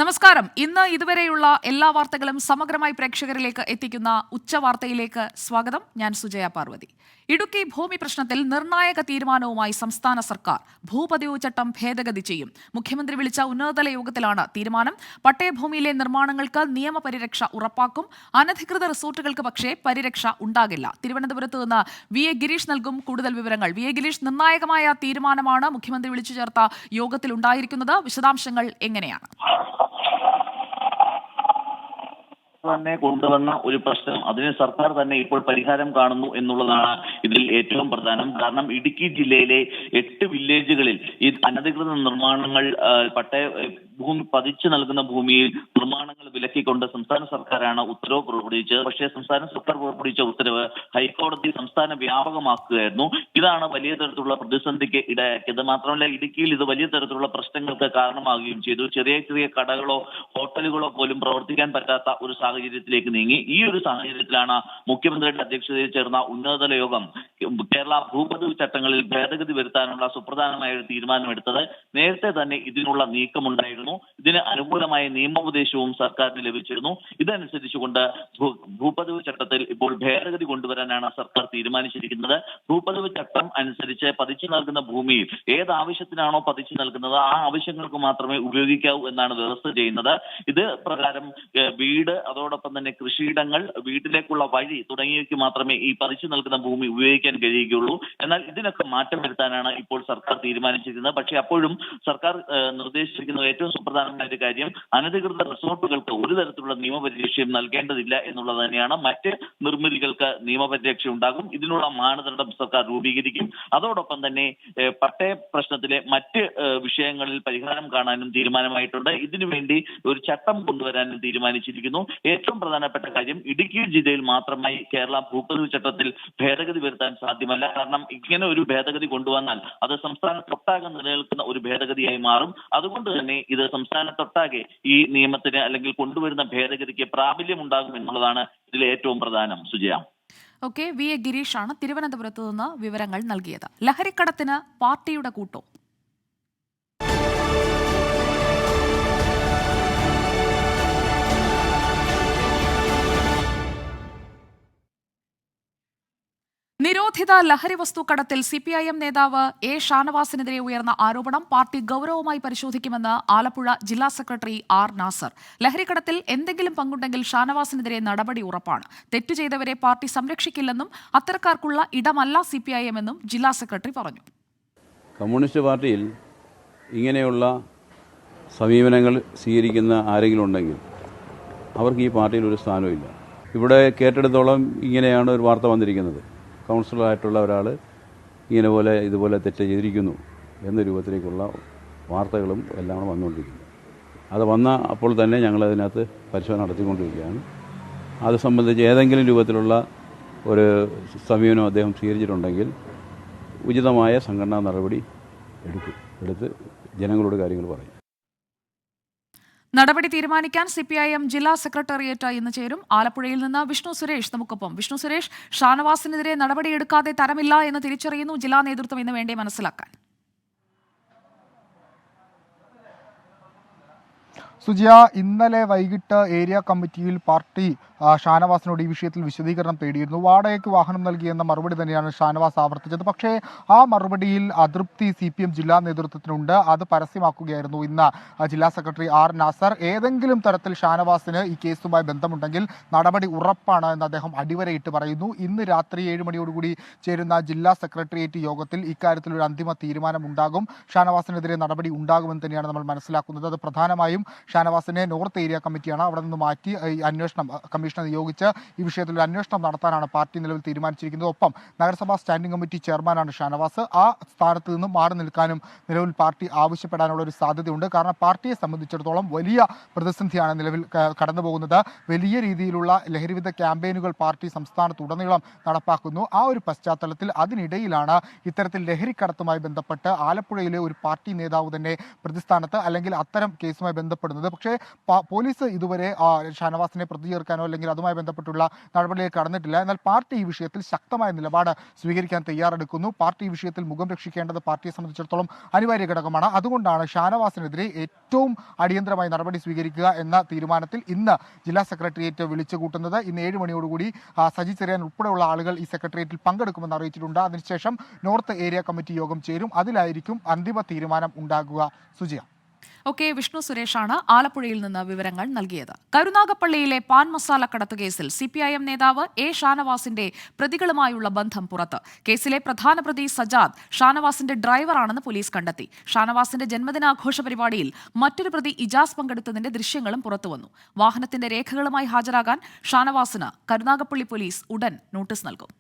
നമസ്കാരം. ഇന്ന് ഇതുവരെയുള്ള എല്ലാ വാർത്തകളും സമഗ്രമായി പ്രേക്ഷകരിലേക്ക് എത്തിക്കുന്ന ഉച്ചവാർത്തയിലേക്ക് സ്വാഗതം. ഞാൻ സുജയ പാർവതി. ഇടുക്കി ഭൂമി പ്രശ്നത്തിൽ നിർണായക തീരുമാനവുമായി സംസ്ഥാന സർക്കാർ. ഭൂപതിവ് ചട്ടം ഭേദഗതി ചെയ്യും. മുഖ്യമന്ത്രി വിളിച്ച ഉന്നതതല യോഗത്തിലാണ് തീരുമാനം. പട്ടയഭൂമിയിലെ നിർമ്മാണങ്ങൾക്ക് നിയമപരിരക്ഷ ഉറപ്പാക്കും. അനധികൃത റിസോർട്ടുകൾക്ക് പക്ഷേ പരിരക്ഷ ഉണ്ടാകില്ല. തിരുവനന്തപുരത്ത് നിന്ന് വി എ ഗിരീഷ് നൽകും കൂടുതൽ വിവരങ്ങൾ. വി എ ഗിരീഷ്, നിർണായകമായ തീരുമാനമാണ് മുഖ്യമന്ത്രി വിളിച്ചു ചേർത്ത യോഗത്തിൽ ഉണ്ടായിരിക്കുന്നത്. വിശദാംശങ്ങൾ എങ്ങനെയാണ്? തന്നെ കൊണ്ടുവന്ന ഒരു പ്രശ്നം, അതിന് സർക്കാർ തന്നെ ഇപ്പോൾ പരിഹാരം കാണുന്നു എന്നുള്ളതാണ് ഇതിൽ ഏറ്റവും പ്രധാനം. കാരണം ഇടുക്കി ജില്ലയിലെ 8 വില്ലേജുകളിൽ ഈ അനധികൃത നിർമ്മാണങ്ങൾ ഭൂമി പതിച്ചു നൽകുന്ന ഭൂമിയിൽ നിർമ്മാണങ്ങൾ വിലക്കിക്കൊണ്ട് സംസ്ഥാന സർക്കാരാണ് ഉത്തരവ് പുറപ്പെടുവിച്ചത്. പക്ഷേ സംസ്ഥാന സർക്കാർ പുറപ്പെടുവിച്ച ഉത്തരവ് ഹൈക്കോടതി സംസ്ഥാന വ്യാപകമാക്കുകയായിരുന്നു. ഇതാണ് വലിയ തരത്തിലുള്ള പ്രതിസന്ധിക്ക് ഇടയാക്കിയത്. മാത്രമല്ല, ഇടുക്കിയിൽ ഇത് വലിയ തരത്തിലുള്ള പ്രശ്നങ്ങൾക്ക് കാരണമാവുകയും ചെയ്തു. ചെറിയ ചെറിയ കടകളോ ഹോട്ടലുകളോ പോലും പ്രവർത്തിക്കാൻ പറ്റാത്ത ഒരു സാഹചര്യത്തിലേക്ക് നീങ്ങി. ഈ ഒരു സാഹചര്യത്തിലാണ് മുഖ്യമന്ത്രിയുടെ അധ്യക്ഷതയിൽ ചേർന്ന ഉന്നതതല യോഗം കേരള ഭൂപതിവ് ചട്ടങ്ങളിൽ ഭേദഗതി വരുത്താനുള്ള സുപ്രധാനമായ ഒരു തീരുമാനമെടുത്തത്. നേരത്തെ തന്നെ ഇതിനുള്ള നീക്കമുണ്ടായിരുന്നു. ഇതിന് അനുകൂലമായ നിയമോപദേശവും സർക്കാരിന് ലഭിച്ചിരുന്നു. ഇതനുസരിച്ചുകൊണ്ട് ഭൂപതിവ് ചട്ടത്തിൽ ഇപ്പോൾ ഭേദഗതി കൊണ്ടുവരാനാണ് സർക്കാർ തീരുമാനിച്ചിരിക്കുന്നത്. ഭൂപതിവ് ചട്ടം അനുസരിച്ച് പതിച്ചു നൽകുന്ന ഭൂമിയിൽ ഏതാവശ്യത്തിനാണോ പതിച്ചു നൽകുന്നത് ആ ആവശ്യങ്ങൾക്ക് മാത്രമേ ഉപയോഗിക്കാവൂ എന്നാണ് വ്യവസ്ഥ ചെയ്യുന്നത്. ഇത് പ്രകാരം വീട്, അതോടൊപ്പം തന്നെ കൃഷിയിടങ്ങൾ, വീട്ടിലേക്കുള്ള വഴി തുടങ്ങിയവയ്ക്ക് മാത്രമേ ഈ പതിച്ചു നൽകുന്ന ഭൂമി ഉപയോഗിക്കാൻ കഴിയുകയുള്ളൂ. എന്നാൽ ഇതിനൊക്കെ മാറ്റം വരുത്താനാണ് ഇപ്പോൾ സർക്കാർ തീരുമാനിച്ചിരിക്കുന്നത്. പക്ഷേ അപ്പോഴും സർക്കാർ നിർദ്ദേശിച്ചിരിക്കുന്ന ഏറ്റവും സുപ്രധാനമായ ഒരു കാര്യം, അനധികൃത റിസോർട്ടുകൾക്ക് ഒരു തരത്തിലുള്ള നിയമപരിരക്ഷയും നൽകേണ്ടതില്ല എന്നുള്ളത് തന്നെയാണ്. മറ്റ് നിർമ്മിതികൾക്ക് നിയമപരിരക്ഷ ഉണ്ടാകും. ഇതിനുള്ള മാനദണ്ഡം സർക്കാർ രൂപീകരിക്കും. അതോടൊപ്പം തന്നെ പട്ടയ പ്രശ്നത്തിലെ മറ്റ് വിഷയങ്ങളിൽ പരിഹാരം കാണാനും തീരുമാനമായിട്ടുണ്ട്. ഇതിനുവേണ്ടി ഒരു ചട്ടം കൊണ്ടുവരാനും തീരുമാനിച്ചിരിക്കുന്നു. ഏറ്റവും പ്രധാനപ്പെട്ട കാര്യം, ഇടുക്കി ജില്ലയിൽ മാത്രമായി കേരള ഭൂപതിവ് ചട്ടത്തിൽ ഭേദഗതി വരുത്താൻ സാധ്യമല്ല. കാരണം ഇങ്ങനെ ഒരു ഭേദഗതി കൊണ്ടുവന്നാൽ അത് സംസ്ഥാനത്തൊട്ടാകെ നിലനിൽക്കുന്ന ഒരു ഭേദഗതിയായി മാറും. അതുകൊണ്ട് തന്നെ ഇത് സംസ്ഥാനത്തൊട്ടാകെ ഈ നിയമത്തിന് അല്ലെങ്കിൽ കൊണ്ടുവരുന്ന ഭേദഗതിക്ക് പ്രാബല്യം ഉണ്ടാകും എന്നുള്ളതാണ് ഇതിലെ ഏറ്റവും പ്രധാനം. സുജയ. ഓക്കെ, വി എ ഗിരീഷാണ് തിരുവനന്തപുരത്ത് നിന്ന് വിവരങ്ങൾ നൽകിയത്. ലഹരിക്കടത്തിന് പാർട്ടിയുടെ കൂട്ടോ? നിരോധിത ലഹരി വസ്തു കടത്തിൽ CPIM നേതാവ് എ ഷാനവാസിനെതിരെ ഉയർന്ന ആരോപണം പാർട്ടി ഗൗരവമായി പരിശോധിക്കുമെന്ന് ആലപ്പുഴ ജില്ലാ സെക്രട്ടറി ആർ നാസർ. ലഹരിക്കടത്തിൽ എന്തെങ്കിലും പങ്കുണ്ടെങ്കിൽ ഷാനവാസിനെതിരെ നടപടി ഉറപ്പാണ്. തെറ്റു ചെയ്തവരെ പാർട്ടി സംരക്ഷിക്കില്ലെന്നും അത്തരക്കാർക്കുള്ള ഇടമല്ല CPIM എന്നും ജില്ലാ സെക്രട്ടറി പറഞ്ഞു. കമ്മ്യൂണിസ്റ്റ് പാർട്ടിയിൽ ഇങ്ങനെയുള്ള സമീപനങ്ങൾ സ്വീകരിക്കുന്ന ആരെങ്കിലും ഉണ്ടെങ്കിൽ അവർക്ക് ഈ പാർട്ടിയിൽ ഒരു സ്ഥാനമില്ല. ഇവിടെ കേട്ടെടുത്തോളം ഇങ്ങനെയാണ് ഒരു വാർത്ത വന്നിരിക്കുന്നത്. കൗൺസിലറായിട്ടുള്ള ഒരാൾ ഇതുപോലെ തെറ്റ് ചെയ്തിരിക്കുന്നു എന്ന രൂപത്തിലേക്കുള്ള വാർത്തകളും എല്ലാം വന്നുകൊണ്ടിരിക്കുന്നു. അത് വന്ന അപ്പോൾ തന്നെ ഞങ്ങളതിനകത്ത് പരിശോധന നടത്തിക്കൊണ്ടിരിക്കുകയാണ്. അത് സംബന്ധിച്ച് ഏതെങ്കിലും രൂപത്തിലുള്ള ഒരു സമീപനം അദ്ദേഹം സ്വീകരിച്ചിട്ടുണ്ടെങ്കിൽ ഉചിതമായ സംഘടനാ നടപടി എടുത്ത് ജനങ്ങളോട് കാര്യങ്ങൾ പറയും. നടപടി തീരുമാനിക്കാൻ CPIM ജില്ലാ സെക്രട്ടേറിയറ്റ് ഇന്ന് ചേരും. ആലപ്പുഴയിൽ നിന്ന് വിഷ്ണു സുരേഷ് നമുക്കൊപ്പം. വിഷ്ണു സുരേഷ്, ഷാനവാസിനെതിരെ നടപടിയെടുക്കാതെ തരമില്ല എന്ന് തിരിച്ചറിയുന്നു ജില്ലാ നേതൃത്വം എന്ന് വേണ്ടി മനസ്സിലാക്കാൻ. സുജിയ, ഇന്നലെ വൈകിട്ട് ഏരിയ കമ്മിറ്റിയിൽ പാർട്ടി ഷാനവാസിനോട് ഈ വിഷയത്തിൽ വിശദീകരണം തേടിയിരുന്നു. വാടകയ്ക്ക് വാഹനം നൽകിയെന്ന മറുപടി തന്നെയാണ് ഷാനവാസ് ആവർത്തിച്ചത്. പക്ഷേ ആ മറുപടിയിൽ അതൃപ്തി CPM ജില്ലാ നേതൃത്വത്തിനുണ്ട്. അത് പരസ്യമാക്കുകയായിരുന്നു ഇന്ന് ജില്ലാ സെക്രട്ടറി ആർ നാസർ. ഏതെങ്കിലും തരത്തിൽ ഷാനവാസിന് ഈ കേസുമായി ബന്ധമുണ്ടെങ്കിൽ നടപടി ഉറപ്പാണ് എന്ന് അദ്ദേഹം അടിവരയിട്ട് പറയുന്നു. ഇന്ന് രാത്രി 7 മണിയോടുകൂടി ചേരുന്ന ജില്ലാ സെക്രട്ടേറിയറ്റ് യോഗത്തിൽ ഇക്കാര്യത്തിൽ ഒരു അന്തിമ തീരുമാനമുണ്ടാകും. ഷാനവാസിനെതിരെ നടപടി ഉണ്ടാകുമെന്ന് തന്നെയാണ് നമ്മൾ മനസ്സിലാക്കുന്നത്. അത് പ്രധാനമായും ഷാനവാസിനെ നോർത്ത് ഏരിയ കമ്മിറ്റിയാണ് അവിടെ നിന്ന് മാറ്റി അന്വേഷണം കമ്മീഷനെ നിയോഗിച്ച് ഈ വിഷയത്തിൽ ഒരു അന്വേഷണം നടത്താനാണ് പാർട്ടി നിലവിൽ തീരുമാനിച്ചിരിക്കുന്നത്. ഒപ്പം നഗരസഭാ സ്റ്റാൻഡിംഗ് കമ്മിറ്റി ചെയർമാനാണ് ഷാനവാസ്. ആ സ്ഥാനത്ത് നിന്നും മാറി നിൽക്കാനും നിലവിൽ പാർട്ടി ആവശ്യപ്പെടാനുള്ള ഒരു സാധ്യതയുണ്ട്. കാരണം പാർട്ടിയെ സംബന്ധിച്ചിടത്തോളം വലിയ പ്രതിസന്ധിയാണ് നിലവിൽ കടന്നു പോകുന്നത്. വലിയ രീതിയിലുള്ള ലഹരിവിരുദ്ധ ക്യാമ്പയിനുകൾ പാർട്ടി സംസ്ഥാനത്തുടനീളം നടപ്പാക്കുന്നു. ആ ഒരു പശ്ചാത്തലത്തിൽ അതിനിടയിലാണ് ഇത്തരത്തിൽ ലഹരിക്കടത്തുമായി ബന്ധപ്പെട്ട് ആലപ്പുഴയിലെ ഒരു പാർട്ടി നേതാവ് തന്നെ പ്രതിസ്ഥാനത്ത് അല്ലെങ്കിൽ അത്തരം കേസുമായി ബന്ധപ്പെടുന്നത്. വരുന്നത്. പക്ഷേ പോലീസ് ഇതുവരെ ഷാനവാസിനെ പ്രതി ചേർക്കാനോ അല്ലെങ്കിൽ അതുമായി ബന്ധപ്പെട്ടുള്ള നടപടിയിലേക്ക് കടന്നിട്ടില്ല. എന്നാൽ പാർട്ടി ഈ വിഷയത്തിൽ ശക്തമായ നിലപാട് സ്വീകരിക്കാൻ തയ്യാറെടുക്കുന്നു. പാർട്ടി ഈ വിഷയത്തിൽ മുഖം രക്ഷിക്കേണ്ടത് പാർട്ടിയെ സംബന്ധിച്ചിടത്തോളം അനിവാര്യ ഘടകമാണ്. അതുകൊണ്ടാണ് ഷാനവാസിനെതിരെ ഏറ്റവും അടിയന്തരമായി നടപടി സ്വീകരിക്കുക എന്ന തീരുമാനത്തിൽ ഇന്ന് ജില്ലാ സെക്രട്ടേറിയറ്റ് വിളിച്ചു കൂട്ടുന്നത്. ഇന്ന് 7 മണിയോടുകൂടി സജി ചെറിയാൻ ഉൾപ്പെടെയുള്ള ആളുകൾ ഈ സെക്രട്ടേറിയറ്റിൽ പങ്കെടുക്കുമെന്ന് അറിയിച്ചിട്ടുണ്ട്. അതിനുശേഷം നോർത്ത് ഏരിയ കമ്മിറ്റി യോഗം ചേരും. അതിലായിരിക്കും അന്തിമ തീരുമാനം ഉണ്ടാകുക. സുജിയ. ഓക്കെ, വിഷ്ണു സുരേഷാണ് ആലപ്പുഴയിൽ നിന്ന് വിവരങ്ങൾ നൽകിയത്. കരുനാഗപ്പള്ളിയിലെ പാൻ മസാല കടത്ത് കേസിൽ CPIM നേതാവ് A ഷാനവാസിന്റെ പ്രതികളുമായുള്ള ബന്ധം പുറത്ത്. കേസിലെ പ്രധാന പ്രതി സജാദ് ഷാനവാസിന്റെ ഡ്രൈവറാണെന്ന് പോലീസ് കണ്ടെത്തി. ഷാനവാസിന്റെ ജന്മദിനാഘോഷ പരിപാടിയിൽ മറ്റൊരു പ്രതി ഇജാസ് പങ്കെടുത്തതിന്റെ ദൃശ്യങ്ങളും പുറത്തുവന്നു. വാഹനത്തിന്റെ രേഖകളുമായി ഹാജരാകാൻ ഷാനവാസിന് കരുനാഗപ്പള്ളി പോലീസ് ഉടൻ നോട്ടീസ് നൽകും.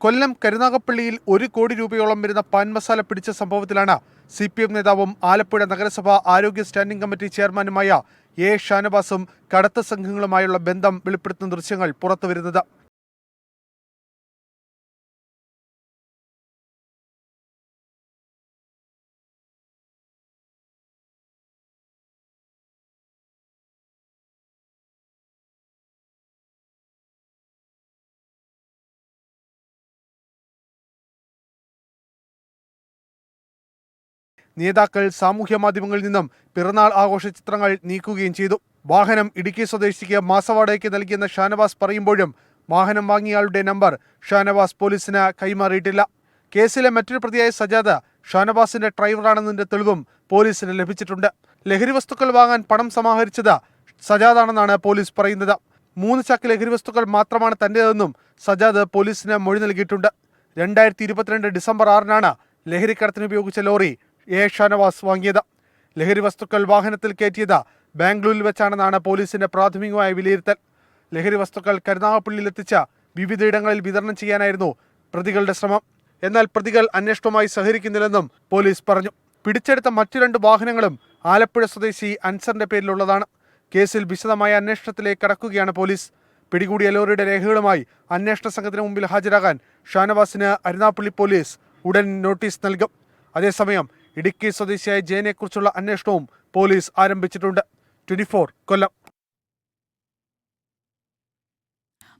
കൊല്ലം കരുനാഗപ്പള്ളിയിൽ 1 കോടി രൂപയോളം വരുന്ന പാൻ മസാല പിടിച്ച സംഭവത്തിലാണ് CPM നേതാവും ആലപ്പുഴ നഗരസഭ ആരോഗ്യ സ്റ്റാൻഡിംഗ് കമ്മിറ്റി ചെയർമാനുമായ A ഷാനവാസും കടത്ത് സംഘങ്ങളുമായുള്ള ബന്ധം വെളിപ്പെടുത്തുന്ന ദൃശ്യങ്ങൾ പുറത്തുവരുന്നത്. നേതാക്കൾ സാമൂഹ്യ മാധ്യമങ്ങളിൽ നിന്നും പിറന്നാൾ ആഘോഷ ചിത്രങ്ങൾ നീക്കുകയും ചെയ്തു. വാഹനം ഇടുക്കി സ്വദേശിക്ക് മാസവാടകയ്ക്ക് നൽകിയെന്ന് ഷാനവാസ് പറയുമ്പോഴും വാഹനം വാങ്ങിയയാളുടെ നമ്പർ ഷാനവാസ് പോലീസിന് കൈമാറിയിട്ടില്ല. കേസിലെ മറ്റൊരു പ്രതിയായ സജാദ് ഷാനവാസിന്റെ ഡ്രൈവറാണെന്നതിന്റെ തെളിവും പോലീസിന് ലഭിച്ചിട്ടുണ്ട്. ലഹരി വസ്തുക്കൾ വാങ്ങാൻ പണം സമാഹരിച്ചത് സജാദാണെന്നാണ് പോലീസ് പറയുന്നത്. 3 ചാക്ക് ലഹരി വസ്തുക്കൾ മാത്രമാണ് തന്റേതെന്നും സജാദ് പോലീസിന് മൊഴി നൽകിയിട്ടുണ്ട്. 2022 ഡിസംബർ 6-നാണ് ലഹരിക്കടത്തിന് ഉപയോഗിച്ച ലോറി A ഷാനവാസ് വാങ്ങിയത്. ലഹരി വസ്തുക്കൾ വാഹനത്തിൽ കയറ്റിയത് ബാംഗ്ലൂരിൽ വെച്ചാണെന്നാണ് പോലീസിന്റെ പ്രാഥമികമായ വിലയിരുത്തൽ. ലഹരി വസ്തുക്കൾ കരുനാഗപ്പള്ളിയിലെത്തിച്ച് വിവിധയിടങ്ങളിൽ വിതരണം ചെയ്യാനായിരുന്നു പ്രതികളുടെ ശ്രമം. എന്നാൽ പ്രതികൾ അന്വേഷണവുമായി സഹകരിക്കുന്നില്ലെന്നും പോലീസ് പറഞ്ഞു. പിടിച്ചെടുത്ത മറ്റു 2 വാഹനങ്ങളും ആലപ്പുഴ സ്വദേശി അൻസറിന്റെ പേരിലുള്ളതാണ്. കേസിൽ വിശദമായ അന്വേഷണത്തിലേക്ക് കടക്കുകയാണ് പോലീസ്. പിടികൂടിയ ലോറിയുടെ രേഖകളുമായി അന്വേഷണ സംഘത്തിന് മുമ്പിൽ ഹാജരാകാൻ ഷാനവാസിന് കരുനാഗപ്പള്ളി പോലീസ് ഉടൻ നോട്ടീസ് നൽകും. അതേസമയം ഇടുക്കി സ്വദേശിയായ ജയനെക്കുറിച്ചുള്ള അന്വേഷണവും പോലീസ് ആരംഭിച്ചിട്ടുണ്ട്. 24 കൊല്ലം.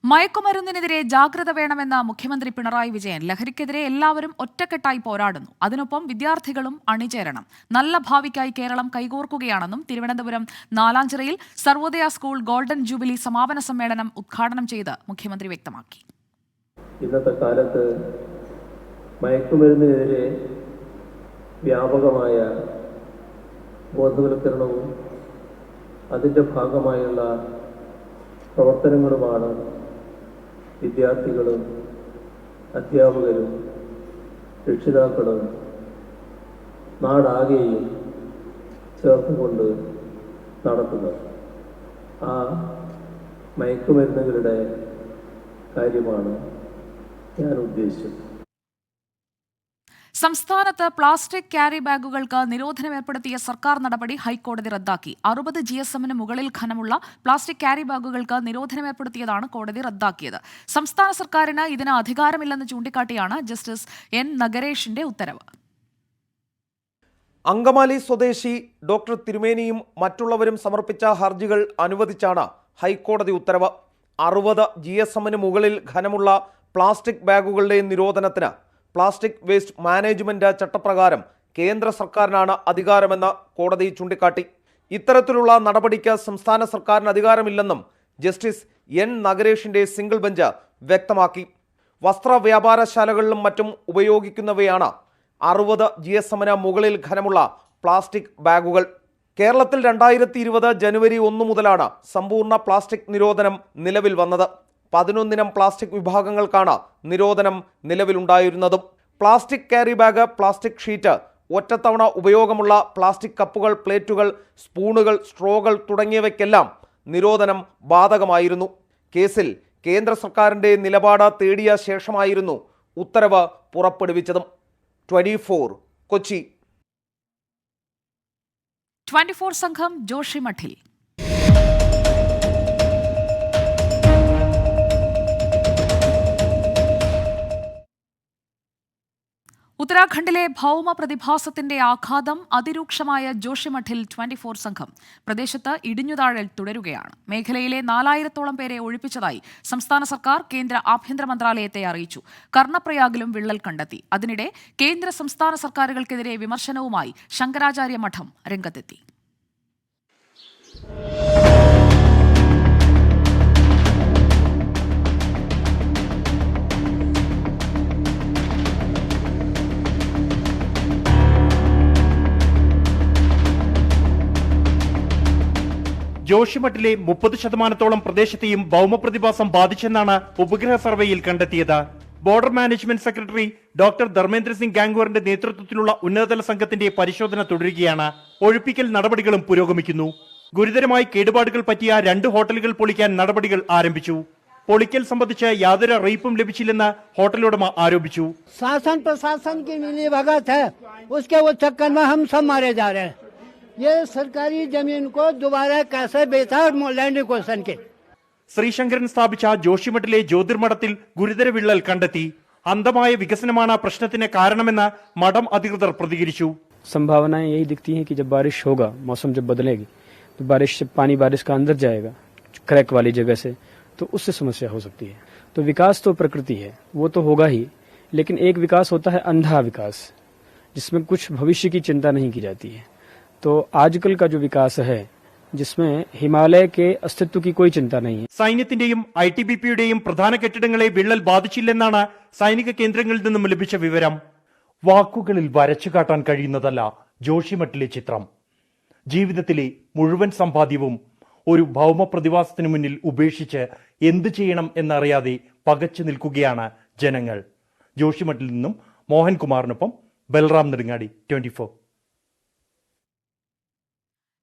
മയക്കുമരുന്നിനെതിരെ ജാഗ്രത വേണമെന്ന മുഖ്യമന്ത്രി പിണറായി വിജയൻ. ലഹരിക്കെതിരെ എല്ലാവരും ഒറ്റക്കെട്ടായി പോരാടുന്നു. അതിനൊപ്പം വിദ്യാർത്ഥികളും അണിചേരണം. നല്ല ഭാവിക്കായി കേരളം കൈകോർക്കുകയാണെന്നും തിരുവനന്തപുരം നാലാഞ്ചിറയിൽ സർവോദയ സ്കൂൾ ഗോൾഡൻ ജൂബിലി സമാപന സമ്മേളനം ഉദ്ഘാടനം ചെയ്ത് മുഖ്യമന്ത്രി വ്യക്തമാക്കി. ഇന്നത്തെ കാലത്ത് മയക്കുമരുന്നിനെതിരെ വ്യാപകമായ ബോധവൽക്കരണവും അതിൻ്റെ ഭാഗമായുള്ള പ്രവർത്തനങ്ങളുമാണ് വിദ്യാർത്ഥികളും അധ്യാപകരും രക്ഷിതാക്കളും നാടാകെയും ചേർത്തുകൊണ്ട് നടത്തുന്നത്. ആ മയക്കുമരുന്നുകളുടെ കാര്യമാണ് ഞാൻ ഉദ്ദേശിച്ചത്. സംസ്ഥാനത്ത് പ്ലാസ്റ്റിക് ക്യാരി ബാഗുകൾക്ക് നിരോധനം ഏർപ്പെടുത്തിയ സർക്കാർ നടപടി ഹൈക്കോടതി റദ്ദാക്കി. 60 GSM മുകളിൽ ഘനമുള്ള പ്ലാസ്റ്റിക് ക്യാരി ബാഗുകൾക്ക് നിരോധനം ഏർപ്പെടുത്തിയതാണ് കോടതി റദ്ദാക്കിയത്. സംസ്ഥാന സർക്കാരിന് ഇതിന് അധികാരമില്ലെന്ന് ചൂണ്ടിക്കാട്ടിയാണ് ജസ്റ്റിസ് N നഗരേഷിന്റെ ഉത്തരവ്. അങ്കമാലി സ്വദേശി ഡോക്ടർ തിരുമേനിയും മറ്റുള്ളവരും സമർപ്പിച്ച ഹർജികൾ അനുവദിച്ചാണ് ഹൈക്കോടതി ഉത്തരവ്. 60 GSM മുകളിൽ ഘനമുള്ള പ്ലാസ്റ്റിക് ബാഗുകളുടെ നിരോധനത്തിന് പ്ലാസ്റ്റിക് വേസ്റ്റ് മാനേജ്മെന്റ് ചട്ടപ്രകാരം കേന്ദ്ര സർക്കാരിനാണ് അധികാരമെന്ന് കോടതി ചൂണ്ടിക്കാട്ടി. ഇത്തരത്തിലുള്ള നടപടിക്ക് സംസ്ഥാന സർക്കാരിന് അധികാരമില്ലെന്നും ജസ്റ്റിസ് N നഗരേഷിന്റെ സിംഗിൾ ബെഞ്ച് വ്യക്തമാക്കി. വസ്ത്ര വ്യാപാരശാലകളിലും മറ്റും ഉപയോഗിക്കുന്നവയാണ് 60 GSM മുകളിൽ ഘനമുള്ള പ്ലാസ്റ്റിക് ബാഗുകൾ. കേരളത്തിൽ 2020 ജനുവരി 1 മുതലാണ് സമ്പൂർണ്ണ പ്ലാസ്റ്റിക് നിരോധനം നിലവിൽ വന്നത്. 11 ഇനം പ്ലാസ്റ്റിക് വിഭാഗങ്ങൾക്കാണ് നിരോധനം നിലവിലുണ്ടായിരുന്നതും. Plastic carry bag, plastic sheet, ഒറ്റത്തവണ ഉപയോഗമുള്ള പ്ലാസ്റ്റിക് കപ്പുകൾ, പ്ലേറ്റുകൾ, സ്പൂണുകൾ, സ്ട്രോകൾ തുടങ്ങിയവയ്ക്കെല്ലാം നിരോധനം ബാധകമായിരുന്നു. കേസിൽ കേന്ദ്ര സർക്കാരിൻ്റെ നിലപാട് തേടിയ ശേഷമായിരുന്നു ഉത്തരവ് പുറപ്പെടുവിച്ചതും. 24 കൊച്ചി. 24 സംഘം ജോഷി മഠിൽ. ഉത്തരാഖണ്ഡിലെ ഭൗമ പ്രതിഭാസത്തിന്റെ ആഘാതം അതിരൂക്ഷമായ ജോഷിമഠിൽ 24 സംഘം പ്രദേശത്ത് ഇടിഞ്ഞുതാഴൽ തുടരുകയാണ്. മേഖലയിലെ 4000-ഓളം പേരെ ഒഴിപ്പിച്ചതായി സംസ്ഥാന സർക്കാർ കേന്ദ്ര ആഭ്യന്തര മന്ത്രാലയത്തെ അറിയിച്ചു. കർണപ്രയാഗിലും വിള്ളൽ കണ്ടെത്തി. അതിനിടെ കേന്ദ്ര സംസ്ഥാന സർക്കാരുകൾക്കെതിരെ വിമർശനവുമായി ശങ്കരാചാര്യ മഠം രംഗത്തെത്തി. ജോഷിമഠിലെ 30% പ്രദേശത്തെയും ഭൗമപ്രതിഭാസം ബാധിച്ചെന്നാണ് ഉപഗ്രഹ സർവേയിൽ കണ്ടെത്തിയത്. Border management secretary doctor Dharmendra Singh ഗാംഗ്വാറിന്റെ നേതൃത്വത്തിലുള്ള ഉന്നതതല സംഘത്തിന്റെ പരിശോധന തുടരുകയാണ്. ഒഴിപ്പിക്കൽ നടപടികളും പുരോഗമിക്കുന്നു. ഗുരുതരമായി കേടുപാടുകൾ പറ്റിയ 2 ഹോട്ടലുകൾ പൊളിക്കാൻ നടപടികൾ ആരംഭിച്ചു. പൊളിക്കൽ സംബന്ധിച്ച് യാതൊരു അറിയിപ്പും ലഭിച്ചില്ലെന്ന് ഹോട്ടൽ ഉടമ ആരോപിച്ചു. शासन प्रशासन की मिलीभगत है, उसके वो चक्कर में हम सब मारे जा रहे हैं. ये सरकारी जमीन को दोबारा कैसे बेचा लैंड एक्विजिशन के. ശ്രീശങ്കരൻ സ്ഥാപിച്ച ജോഷിമഠിലെ ജ്യോതിർമഠത്തിൽ ഗുരുതര വിള്ളൽ കണ്ടെത്തി. അന്ധമായ വികസനമാണ് പ്രശ്നത്തിന് കാരണമെന്ന് മഠം അധികൃതർ പ്രതികരിച്ചു. संभावनाएं यही दिखती हैं कि जब बारिश होगा, मौसम जब बदलेगी तो बारिश से पानी बारिश का अंदर जाएगा क्रैक वाली जगह से, तो उससे समस्या हो सकती है. तो विकास तो प्रकृति है, वो तो होगा ही, लेकिन एक विकास होता है अंधा विकास, जिसमें कुछ भविष्य की चिंता नहीं की जाती है. तो आजकल का जो विकास है जिसमें हिमालय के अस्तित्व की कोई चिंता नहीं है. സൈന്യത്തിന്റെയും ITBPയുടെയും പ്രധാന കെട്ടിടങ്ങളെ വിള്ളൽ ബാധിച്ചില്ലെന്നാണ് സൈനിക കേന്ദ്രങ്ങളിൽ നിന്നും ലഭിച്ച വിവരം. വാക്കുകളിൽ വരച്ചു കാട്ടാൻ കഴിയുന്നതല്ല ജോഷിമഠിലെ ചിത്രം. ജീവിതത്തിലെ മുഴുവൻ സമ്പാദ്യവും ഒരു ഭൗമ പ്രതിഭാസത്തിനു മുന്നിൽ ഉപേക്ഷിച്ച് എന്തു ചെയ്യണം എന്നറിയാതെ പകച്ചു നിൽക്കുകയാണ് ജനങ്ങൾ. ജോഷിമഠിൽ നിന്നും മോഹൻകുമാറിനൊപ്പം ബൽറാം നെടുങ്ങാടി, 24.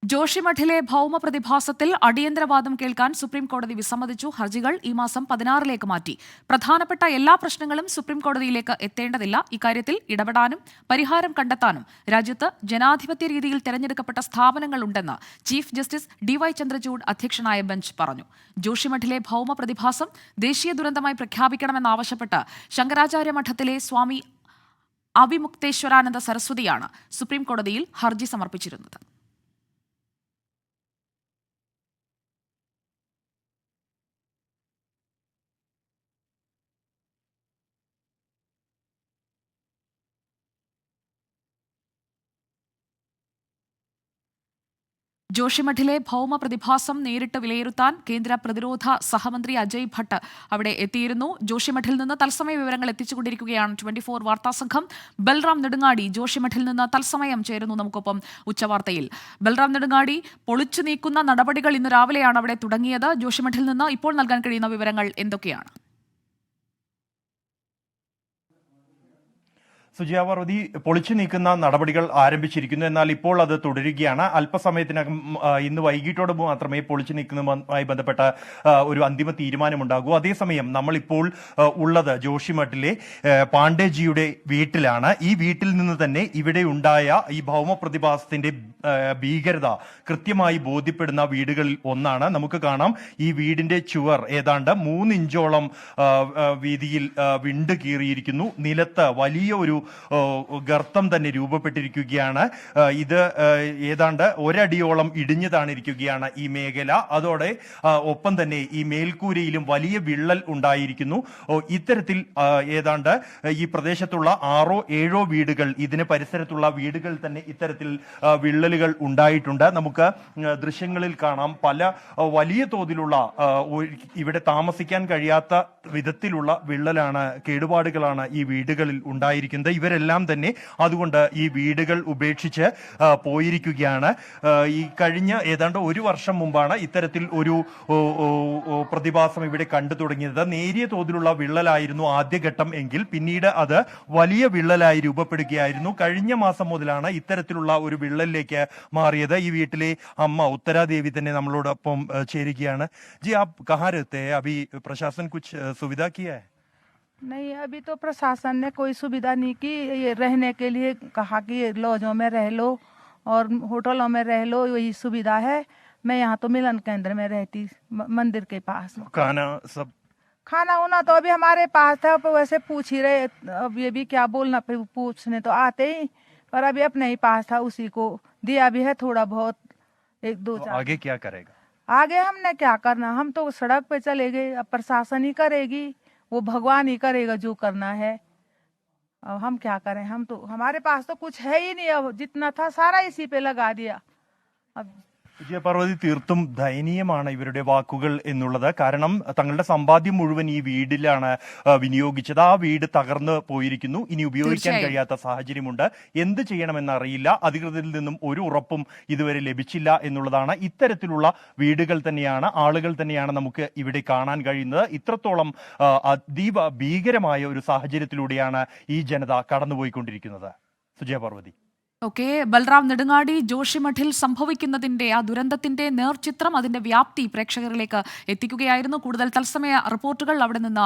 ജോഷിമഠിലെ ഭൗമ പ്രതിഭാസത്തിൽ അടിയന്തരവാദം കേൾക്കാൻ സുപ്രീംകോടതി വിസമ്മതിച്ചു. ഹർജികൾ ഈ മാസം 16 മാറ്റി. പ്രധാനപ്പെട്ട എല്ലാ പ്രശ്നങ്ങളും സുപ്രീംകോടതിയിലേക്ക് എത്തേണ്ടതില്ല. ഇക്കാര്യത്തിൽ ഇടപെടാനും പരിഹാരം കണ്ടെത്താനും രാജ്യത്ത് ജനാധിപത്യ രീതിയിൽ തെരഞ്ഞെടുക്കപ്പെട്ട സ്ഥാപനങ്ങളുണ്ടെന്ന് ചീഫ് ജസ്റ്റിസ് DY ചന്ദ്രചൂഡ് അധ്യക്ഷനായ ബെഞ്ച് പറഞ്ഞു. ജോഷിമഠിലെ ഭൗമ പ്രതിഭാസം ദേശീയ ദുരന്തമായി പ്രഖ്യാപിക്കണമെന്നാവശ്യപ്പെട്ട് ശങ്കരാചാര്യ മഠത്തിലെ സ്വാമി അവിമുക്തേശ്വരാനന്ദ സരസ്വതിയാണ് സുപ്രീംകോടതിയിൽ ഹർജി സമർപ്പിച്ചിരുന്നത്. ജോഷിമഠിലെ ഭൗമ പ്രതിഭാസം നേരിട്ട് വിലയിരുത്താൻ കേന്ദ്ര പ്രതിരോധ സഹമന്ത്രി അജയ് ഭട്ട് അവിടെ എത്തിയിരുന്നു. ജോഷിമഠിൽ നിന്ന് തത്സമയ വിവരങ്ങൾ എത്തിച്ചുകൊണ്ടിരിക്കുകയാണ് 24 വാർത്താ സംഘം. ബൽറാം നെടുങ്ങാടി ജോഷിമഠിൽ നിന്ന് തത്സമയം ചേരുന്നു നമുക്കൊപ്പം ഉച്ചവാർത്തയിൽ. ബൽറാം നെടുങ്ങാടി, പൊളിച്ചു നീക്കുന്ന നടപടികൾ ഇന്ന് രാവിലെയാണ് അവിടെ തുടങ്ങിയത്. ജോഷിമഠിൽ നിന്ന് ഇപ്പോൾ നൽകാൻ കഴിയുന്ന വിവരങ്ങൾ എന്തൊക്കെയാണ്? സുജയ പാർവതി, പൊളിച്ചു നീക്കുന്ന നടപടികൾ ആരംഭിച്ചിരിക്കുന്നു. എന്നാൽ ഇപ്പോൾ അത് തുടരുകയാണ്. അല്പസമയത്തിനകം ഇന്ന് വൈകിട്ടോട് മാത്രമേ പൊളിച്ചു നീക്കുന്നതുമായി ബന്ധപ്പെട്ട ഒരു അന്തിമ തീരുമാനമുണ്ടാകൂ. അതേസമയം നമ്മളിപ്പോൾ ഉള്ളത് ജോഷിമഠിലെ പാണ്ഡേജിയുടെ വീട്ടിലാണ്. ഈ വീട്ടിൽ നിന്ന് തന്നെ ഇവിടെ ഉണ്ടായ ഈ ഭൗമ പ്രതിഭാസത്തിന്റെ ഭീകരത കൃത്യമായി ബോധ്യപ്പെടുന്ന വീടുകളിൽ ഒന്നാണ്. നമുക്ക് കാണാം, ഈ വീടിന്റെ ചുവർ ഏതാണ്ട് 3 ഇഞ്ചോളം വീതിയിൽ വിണ്ട് കീറിയിരിക്കുന്നു. നിലത്ത് വലിയ ഒരു ഗർത്തം തന്നെ രൂപപ്പെട്ടിരിക്കുകയാണ്. ഇത് ഏതാണ്ട് 1 അടിയോളം ഇടിഞ്ഞതാണിരിക്കുകയാണ് ഈ മേഖല. അതോടെ ഒപ്പം തന്നെ ഈ മേൽക്കൂരയിലും വലിയ വിള്ളൽ ഉണ്ടായിരിക്കുന്നു. ഇത്തരത്തിൽ ഏതാണ്ട് ഈ പ്രദേശത്തുള്ള 6-7 വീടുകൾ, ഇതിന് പരിസരത്തുള്ള വീടുകൾ തന്നെ ഇത്തരത്തിൽ വിള്ളലുകൾ ഉണ്ടായിട്ടുണ്ട്. നമുക്ക് ദൃശ്യങ്ങളിൽ കാണാം, പല വലിയ തോതിലുള്ള ഇവിടെ താമസിക്കാൻ കഴിയാത്ത വിധത്തിലുള്ള വിള്ളലാണ്, കേടുപാടുകളാണ് ഈ വീടുകളിൽ ഉണ്ടായിരിക്കുന്നത്. ഇവരെല്ലാം തന്നെ അതുകൊണ്ട് ഈ വീടുകൾ ഉപേക്ഷിച്ച് പോയിരിക്കുകയാണ്. ഈ കഴിഞ്ഞ ഏതാണ്ട് 1 വർഷം മുമ്പാണ് ഇത്തരത്തിൽ ഒരു പ്രതിഭാസം ഇവിടെ കണ്ടു തുടങ്ങിയത്. നേരിയ തോതിലുള്ള വിള്ളലായിരുന്നു ആദ്യഘട്ടം എങ്കിൽ പിന്നീട് അത് വലിയ വിള്ളലായി രൂപപ്പെടുകയായിരുന്നു. കഴിഞ്ഞ മാസം മുതലാണ് ഇത്തരത്തിലുള്ള ഒരു വിള്ളലിലേക്ക് മാറിയത്. ഈ വീട്ടിലെ അമ്മ ഉത്തരാദേവി തന്നെ നമ്മളോടൊപ്പം ചേരുകയാണ്. ജി, ആപ് കഹാ രഹത്തെ ഹൈ? അഭി പ്രശാസൻ കുछ सुविधा किया है? नहीं, अभी तो प्रशासन ने कोई सुविधा नहीं की. ये रहने के लिए कहा कि लॉजों में रह लो और होटलों में रह लो, यही सुविधा है. मैं यहाँ तो मिलन केंद्र में रहती, मंदिर के पास. खाना सब खाना होना तो अभी हमारे पास था, पर वैसे पूछ ही रहे, अब ये भी क्या बोलना, पूछने तो आते ही, पर अभी अपने ही पास था, उसी को दिया भी है थोड़ा बहुत, 1-2 आगे क्या करेगा? आगे हमने क्या करना, हम तो सड़क पे चले गए, अब प्रशासन ही करेगी, वो भगवान ही करेगा जो करना है। अब हम क्या करें, हम तो हमारे पास तो कुछ है ही नहीं, अब जितना था सारा इसी पे लगा दिया। अब വിജയപാർവതി, തീർത്തും ദയനീയമാണ് ഇവരുടെ വാക്കുകൾ എന്നുള്ളത്. കാരണം തങ്ങളുടെ സമ്പാദ്യം മുഴുവൻ ഈ വീടിലാണ് വിനിയോഗിച്ചത്. ആ വീട് തകർന്ന് പോയിരിക്കുന്നു. ഇനി ഉപയോഗിക്കാൻ കഴിയാത്ത സാഹചര്യമുണ്ട്. എന്ത് ചെയ്യണമെന്ന് അറിയില്ല. അധികൃതരിൽ നിന്നും ഒരു ഉറപ്പും ഇതുവരെ ലഭിച്ചില്ല എന്നുള്ളതാണ്. ഇത്തരത്തിലുള്ള വീടുകൾ തന്നെയാണ്, ആളുകൾ തന്നെയാണ് നമുക്ക് ഇവിടെ കാണാൻ കഴിയുന്നത്. ഇത്രത്തോളം അതീവ ഭീകരമായ ഒരു സാഹചര്യത്തിലൂടെയാണ് ഈ ജനത കടന്നുപോയിക്കൊണ്ടിരിക്കുന്നത്. സുജയപാർവതി. ഓക്കെ, ബൽറാം നെടുങ്ങാടി, ജോഷിമഠിൽ സംഭവിക്കുന്നതിന്റെ ആ ദുരന്തത്തിന്റെ നേർചിത്രം, അതിന്റെ വ്യാപ്തി പ്രേക്ഷകരിലേക്ക് എത്തിക്കുകയായിരുന്നു. കൂടുതൽ തത്സമയ റിപ്പോർട്ടുകൾ അവിടെ നിന്ന്